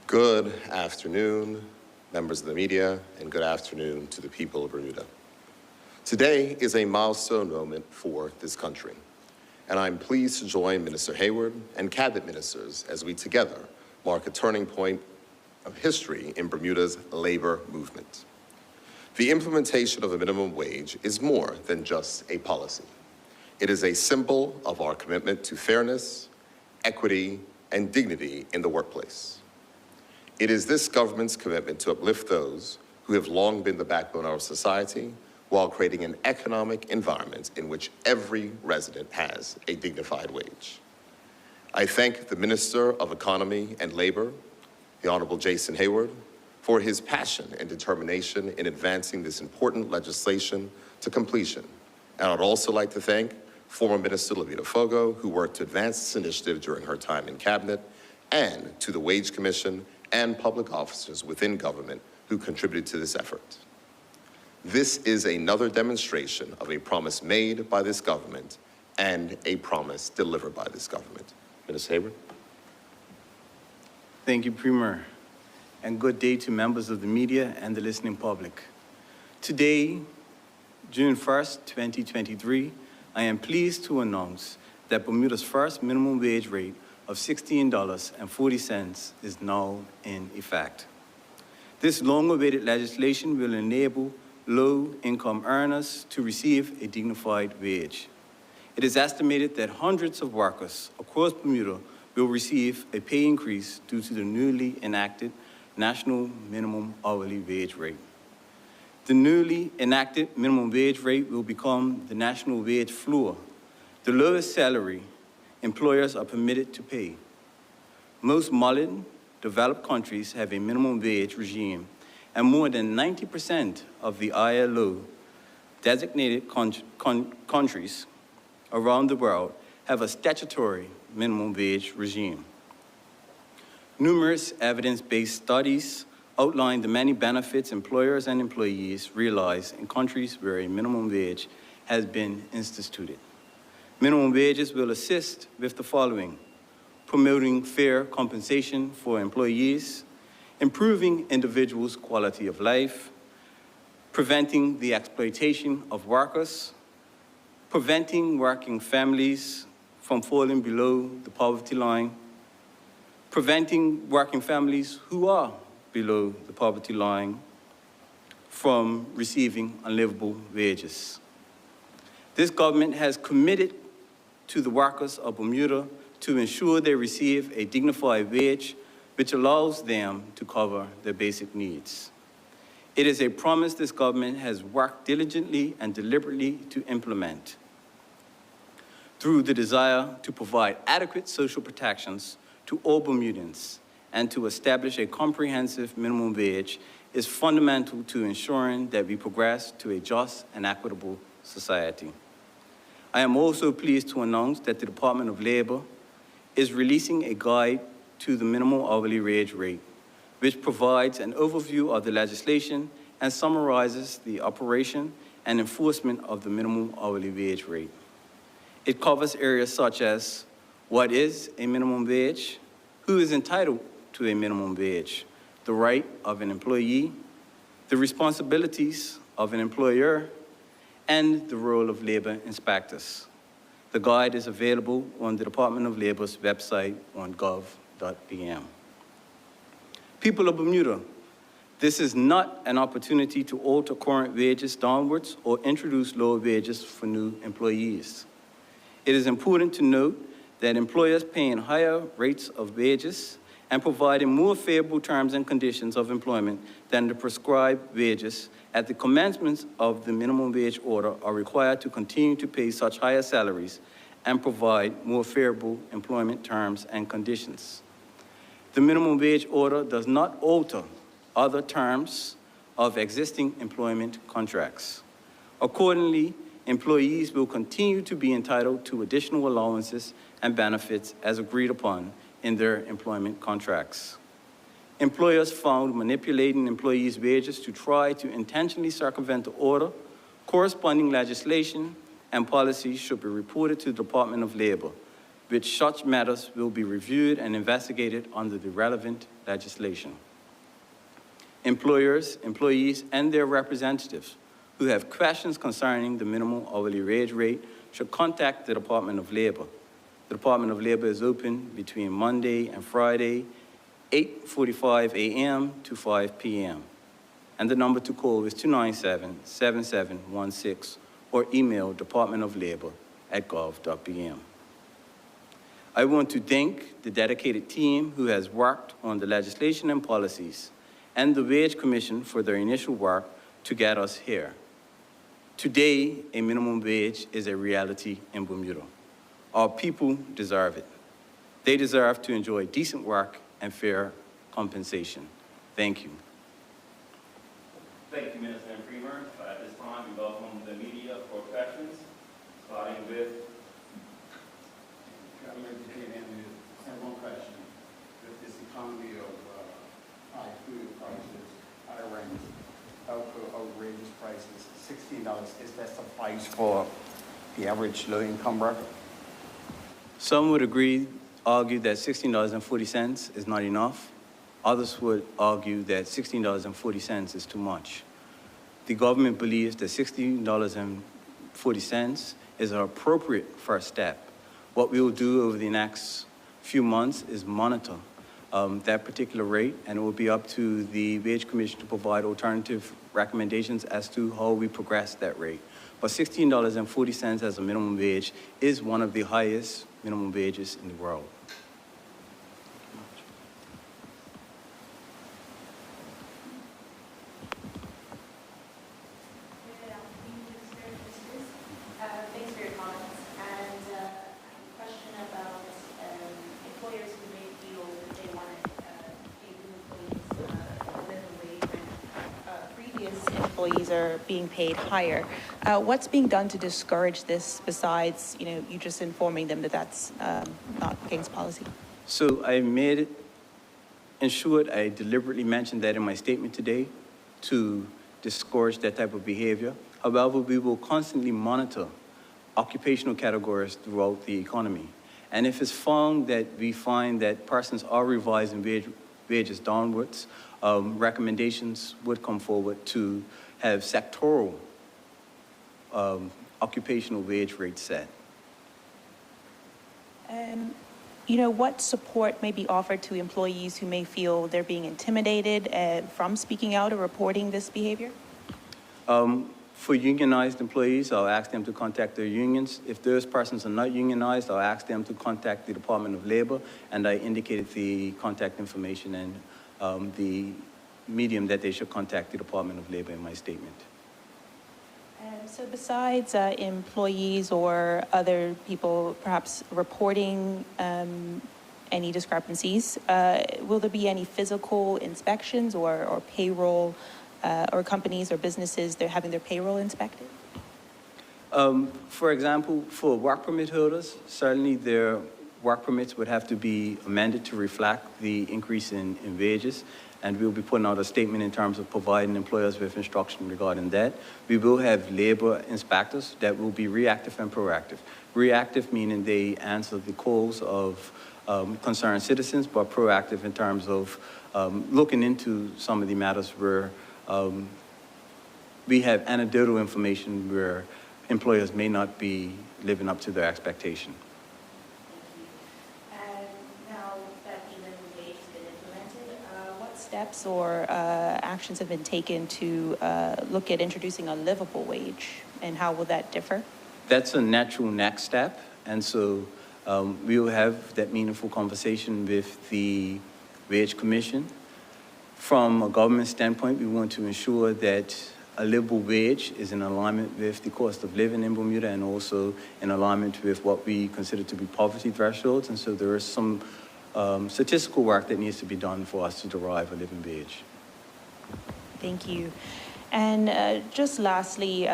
Good afternoon, members of the media, and good afternoon to the people of Bermuda. Today is a milestone moment for this country, and I'm pleased to join Minister Hayward and cabinet ministers as we together mark a turning point of history in Bermuda's labor movement. The implementation of a minimum wage is more than just a policy. It is a symbol of our commitment to fairness, equity, and dignity in the workplace. It is this government's commitment to uplift those who have long been the backbone of our society while creating an economic environment in which every resident has a dignified wage. I thank the Minister of Economy and Labor, the Honorable Jason Hayward, for his passion and determination in advancing this important legislation to completion. And I'd also like to thank former Minister Levita Fogo, who worked to advance this initiative during her time in cabinet, and to the Wage Commission and public officers within government who contributed to this effort. This is another demonstration of a promise made by this government and a promise delivered by this government. Minister Hayward. Thank you, Premier, and good day to members of the media and the listening public. Today, June 1st, 2023, I am pleased to announce that Bermuda's first minimum wage rate of $16.40 is now in effect. This long-awaited legislation will enable low-income earners to receive a dignified wage. It is estimated that hundreds of workers across Bermuda will receive a pay increase due to the newly enacted national minimum hourly wage rate. The newly enacted minimum wage rate will become the national wage floor, the lowest salary employers are permitted to pay. Most modern, developed countries have a minimum wage regime, and more than 90% of the ILO designated countries around the world have a statutory minimum wage regime. Numerous evidence-based studies outline the many benefits employers and employees realize in countries where a minimum wage has been instituted. Minimum wages will assist with the following: promoting fair compensation for employees, improving individuals' quality of life, preventing the exploitation of workers, preventing working families from falling below the poverty line, preventing working families who are below the poverty line from receiving unlivable wages. This government has committed to the workers of Bermuda to ensure they receive a dignified wage which allows them to cover their basic needs. It is a promise this government has worked diligently and deliberately to implement. Through the desire to provide adequate social protections to all Bermudans and to establish a comprehensive minimum wage is fundamental to ensuring that we progress to a just and equitable society. I am also pleased to announce that the Department of Labor is releasing a guide to the minimum hourly wage rate, which provides an overview of the legislation and summarizes the operation and enforcement of the minimum hourly wage rate. It covers areas such as what is a minimum wage, who is entitled to a minimum wage, the right of an employee, the responsibilities of an employer, and the role of labor inspectors. The guide is available on the Department of Labor's website on gov.bm. People of Bermuda, this is not an opportunity to alter current wages downwards or introduce lower wages for new employees. It is important to note that employers paying higher rates of wages and providing more favorable terms and conditions of employment than the prescribed wages at the commencement of the minimum wage order are required to continue to pay such higher salaries and provide more favorable employment terms and conditions. The minimum wage order does not alter other terms of existing employment contracts. Accordingly, employees will continue to be entitled to additional allowances and benefits as agreed upon in their employment contracts. Employers found manipulating employees' wages to try to intentionally circumvent the order. Corresponding legislation and policies should be reported to the Department of Labor. which such matters will be reviewed and investigated under the relevant legislation. Employers, employees, and their representatives who have questions concerning the minimum hourly wage rate should contact the Department of Labor. The Department of Labor is open between Monday and Friday, 8:45 a.m. to 5 p.m. And the number to call is 297-7716 or email departmentoflabor@gov.bm. I want to thank the dedicated team who has worked on the legislation and policies and the Wage Commission for their initial work to get us here. Today, a minimum wage is a reality in Bermuda. Our people deserve it. They deserve to enjoy decent work and fair compensation. Thank you. Thank you, Minister and Premier. At this time, we welcome the media for questions, starting with One question. With this economy of high food prices, high rents, outrageous prices, $16, is that suffice for the average low-income worker? Some would argue that $16.40 is not enough. Others would argue that $16.40 is too much. The government believes that $16.40 is an appropriate first step. What we will do over the next few months is monitor that particular rate, and it will be up to the Wage Commission to provide alternative recommendations as to how we progress that rate. But $16.40 as a minimum wage is one of the highest minimum wages in the world. Thanks for your comments. And a question about employers who may feel that they want to pay new employees minimum wage when previous employees are being paid higher. What's being done to discourage this besides, you just informing them that that's not against policy? So I made it, in short, I deliberately mentioned that in my statement today to discourage that type of behavior. However, we will constantly monitor occupational categories throughout the economy. And if it's found that we find that persons are revising wages downwards, recommendations would come forward to have sectoral occupational wage rates set. What support may be offered to employees who may feel they're being intimidated from speaking out or reporting this behavior? For unionized employees, I'll ask them to contact their unions. If those persons are not unionized, I'll ask them to contact the Department of Labor, and I indicated the contact information and the medium that they should contact the Department of Labor in my statement. So besides employees or other people perhaps reporting any discrepancies, will there be any physical inspections or payroll or companies or businesses, they're having their payroll inspected? For example, for work permit holders, certainly their work permits would have to be amended to reflect the increase in wages, and we'll be putting out a statement in terms of providing employers with instruction regarding that. We will have labor inspectors that will be reactive and proactive. Reactive meaning they answer the calls of concerned citizens, but proactive in terms of looking into some of the matters where we have anecdotal information where employers may not be living up to their expectation. And now that the minimum wage has been implemented, what steps or actions have been taken to look at introducing a livable wage, and how will that differ? That's a natural next step, and so we will have that meaningful conversation with the Wage Commission. From a government standpoint, we want to ensure that a livable wage is in alignment with the cost of living in Bermuda and also in alignment with what we consider to be poverty thresholds. And so there is some statistical work that needs to be done for us to derive a living wage. Thank you. And just lastly,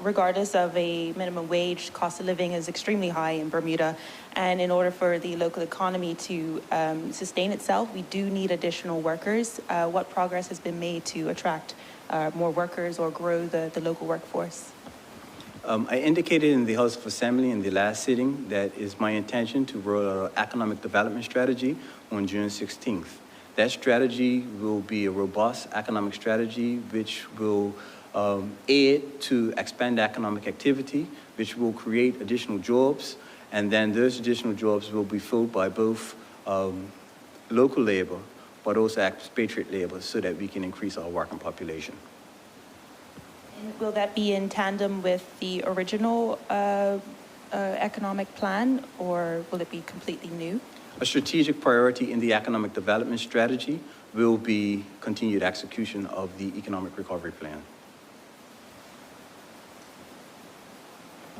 regardless of a minimum wage, cost of living is extremely high in Bermuda. And in order for the local economy to sustain itself, we do need additional workers. What progress has been made to attract more workers or grow the local workforce? I indicated in the House of Assembly in the last sitting that it's my intention to roll out an economic development strategy on June 16th. That strategy will be a robust economic strategy which will aid to expand economic activity, which will create additional jobs, and then those additional jobs will be filled by both local labor, but also expatriate labor so that we can increase our working population. And will that be in tandem with the original economic plan, or will it be completely new? A strategic priority in the economic development strategy will be continued execution of the economic recovery plan.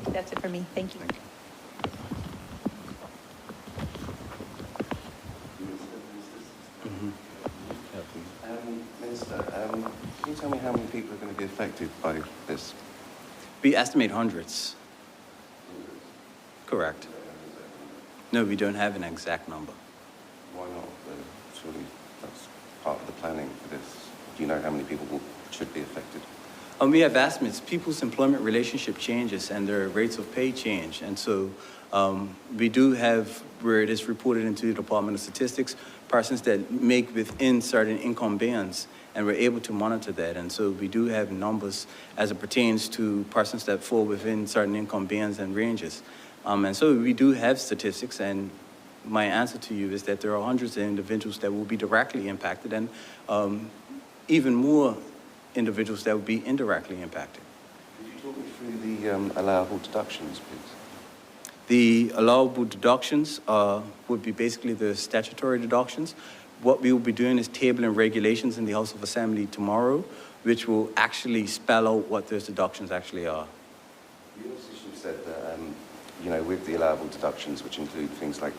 That's it for me. Thank you. Thank you. Minister, can you tell me how many people are going to be affected by this? We estimate hundreds. Correct. No, we don't have an exact number. Why not? Surely that's part of the planning for this. Do you know how many people should be affected? We have estimates. People's employment relationship changes and their rates of pay change. And so we do have, where it is reported into the Department of Statistics, persons that make within certain income bands, and we're able to monitor that. And so we do have numbers as it pertains to persons that fall within certain income bands and ranges. And so we do have statistics, and my answer to you is that there are hundreds of individuals that will be directly impacted, and even more individuals that will be indirectly impacted. Could you talk me through the allowable deductions, please? The allowable deductions would be basically the statutory deductions. What we will be doing is tabling regulations in the House of Assembly tomorrow, which will actually spell out what those deductions actually are. The opposition said that, you know, with the allowable deductions, which include things like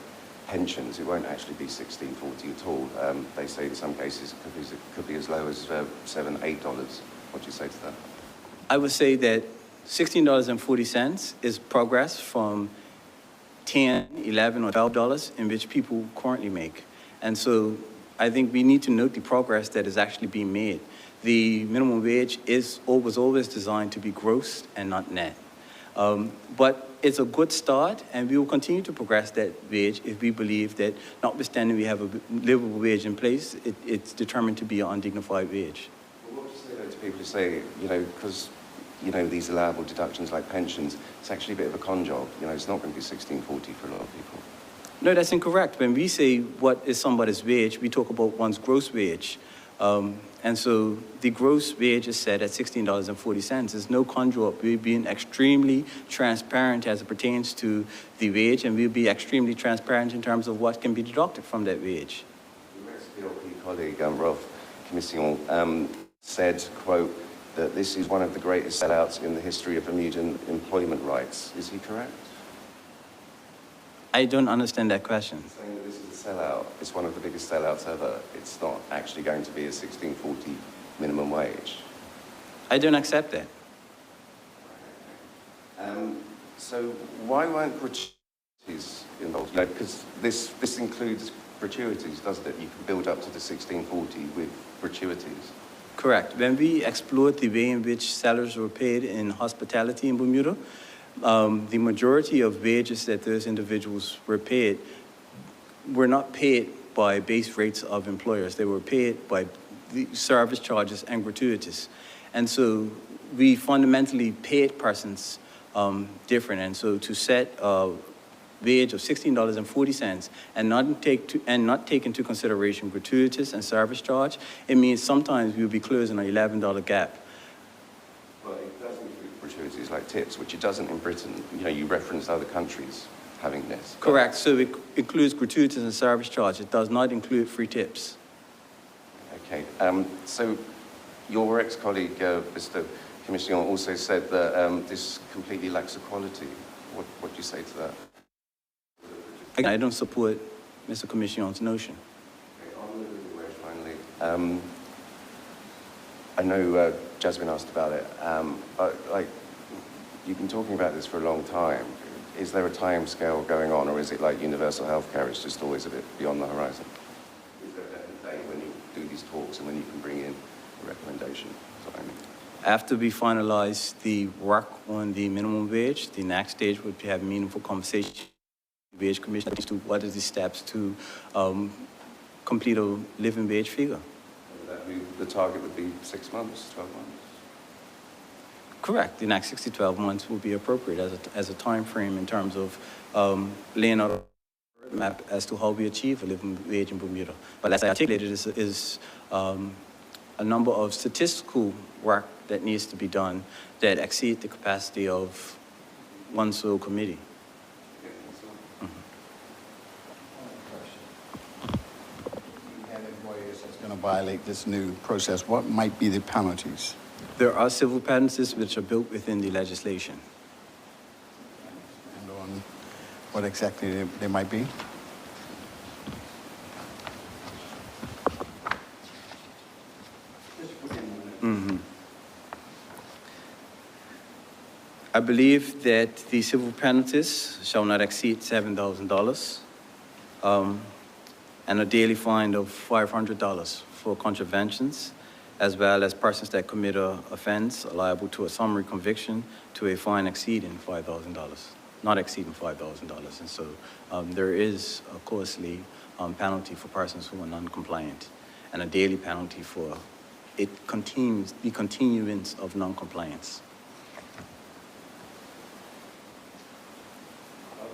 pensions, it won't actually be $16.40 at all. They say in some cases it could be as low as $7, $8. What do you say to that? I would say that $16.40 is progress from $10, $11, or $12 in which people currently make. And so I think we need to note the progress that is actually being made. The minimum wage was always designed to be gross and not net. But it's a good start, and we will continue to progress that wage if we believe that, notwithstanding we have a livable wage in place, it's determined to be an undignified wage. Well, what do you say though to people who say, you know, because, you know, these allowable deductions like pensions, it's actually a bit of a con job. You know, it's not going to be $16.40 for a lot of people. No, that's incorrect. When we say what is somebody's wage, we talk about one's gross wage. And so the gross wage is set at $16.40. There's no con job. We're being extremely transparent as it pertains to the wage, and we'll be extremely transparent in terms of what can be deducted from that wage. Your colleague, Rolf Commission, said, quote, that this is one of the greatest sellouts in the history of Bermudan employment rights. Is he correct? I don't understand that question. Saying that this is a sellout, it's one of the biggest sellouts ever. It's not actually going to be a $16.40 minimum wage. I don't accept that. So why weren't gratuities involved? You know, because this includes gratuities, doesn't it? You can build up to the $16.40 with gratuities. Correct. When we explored the way in which salaries were paid in hospitality in Bermuda, the majority of wages that those individuals were paid were not paid by base rates of employers. They were paid by the service charges and gratuities. And so we fundamentally paid persons different. And so to set a wage of $16.40 and not take into consideration gratuities and service charge, it means sometimes we'll be closing an $11 gap. Well, it does include gratuities like tips, which it doesn't in Britain. You know, you referenced other countries having this. Correct. So it includes gratuities and service charge. It does not include free tips. Okay. So your ex-colleague, Mr. Commission, also said that this completely lacks equality. What do you say to that? I don't support Mr. Commission's notion. Okay, on the living wage, finally. I know Jasmine asked about it, but like, you've been talking about this for a long time. Is there a time scale going on, or is it like universal health care? It's just always a bit beyond the horizon? Is there a definite date when you do these talks and when you can bring in a recommendation? That's what I mean. After we finalize the work on the minimum wage, the next stage would be have meaningful conversation with the wage commission as to what are the steps to complete a living wage figure. The target would be 6 months, 12 months. Correct. The next 6 to 12 months will be appropriate as a time frame in terms of laying out a roadmap as to how we achieve a living wage in Bermuda. But as I articulated, is a number of statistical work that needs to be done that exceed the capacity of one sole committee. You have employers that's going to violate this new process. What might be the penalties? There are civil penalties which are built within the legislation. And on what exactly they might be? I believe that the civil penalties shall not exceed $7,000 and a daily fine of $500 for contraventions, as well as persons that commit an offense are liable to a summary conviction to a fine exceeding $5,000, not exceeding $5,000. And so there is a costly penalty for persons who are non-compliant and a daily penalty for the continuance of non-compliance.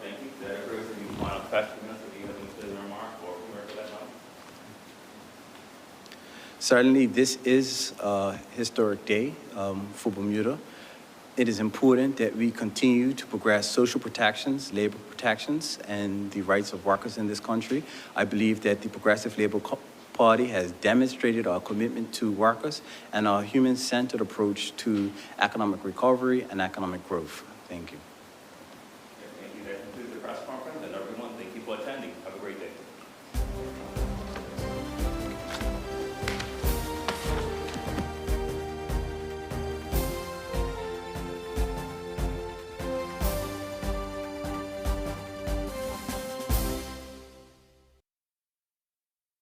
Thank you. That agrees with you. Final question, Mr. Do you have any closing remark or whoever that might? Certainly, this is a historic day for Bermuda. It is important that we continue to progress social protections, labor protections, and the rights of workers in this country. I believe that the Progressive Labor Party has demonstrated our commitment to workers and our human-centered approach to economic recovery and economic growth. Thank you.